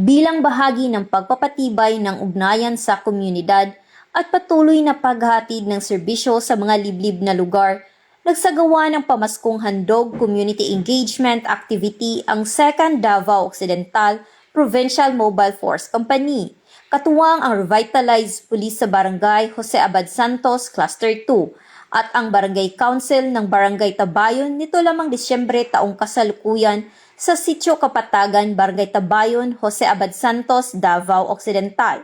bilang bahagi ng pagpapatibay ng ugnayan sa komunidad at patuloy na paghatid ng serbisyo sa mga liblib na lugar. Nagsagawa ng pamaskong handog community engagement activity ang 2nd Davao Occidental Provincial Mobile Force Company. Katuwang ang revitalized police sa Barangay Jose Abad Santos Cluster 2 at ang Barangay Council ng Barangay Tabayon nito lamang Disyembre taong kasalukuyan sa Sitio Kapatagan, Barangay Tabayon, Jose Abad Santos, Davao Occidental.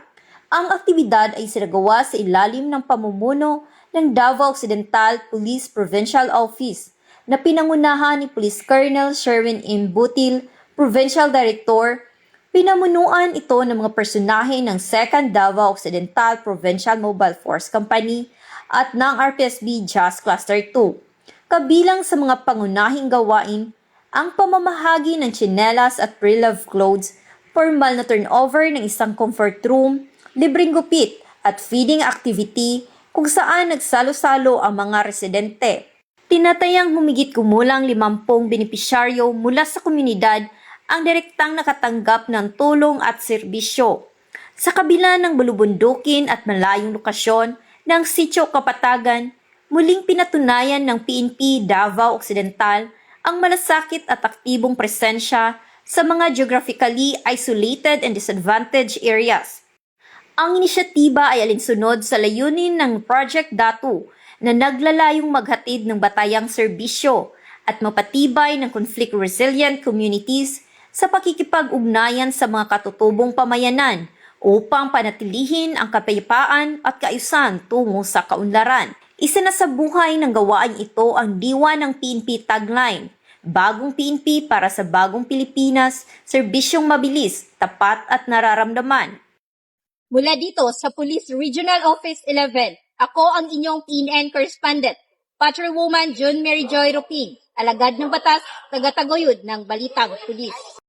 Ang aktibidad ay sinagawa sa ilalim ng pamumuno ng Davao Occidental Police Provincial Office na pinangunahan ni Police Colonel Sherwin M. Butil, Provincial Director. Pinamunuan ito ng mga personahe ng 2nd Davao Occidental Provincial Mobile Force Company at ng RPSB JAS Cluster 2. Kabilang sa mga pangunahing gawain, ang pamamahagi ng tsinelas at pre-love clothes, formal na turnover ng isang comfort room, libreng gupit at feeding activity kung saan nagsalo-salo ang mga residente. Tinatayang humigit kumulang 50 benepisyaryo mula sa komunidad ang direktang nakatanggap ng tulong at serbisyo. Sa kabila ng bulubundukin at malayong lokasyon ng Sitio Kapatagan, muling pinatunayan ng PNP Davao Occidental ang malasakit at aktibong presensya sa mga geographically isolated and disadvantaged areas. Ang inisyatiba ay alinsunod sa layunin ng Project Datu na naglalayong maghatid ng batayang serbisyo at mapatibay ng conflict-resilient communities sa pakikipag-ugnayan sa mga katutubong pamayanan upang panatilihin ang kapayapaan at kaayusan tungo sa kaunlaran. Isa na sa buhay ng gawain ito ang diwa ng PNP tagline, Bagong PNP para sa Bagong Pilipinas, serbisyong mabilis, tapat at nararamdaman. Mula dito sa Police Regional Office 11, ako ang inyong PNN correspondent, Patrolwoman June Mary Joy Rupig, alagad ng batas, taga-taguyod ng Balitang Pulis.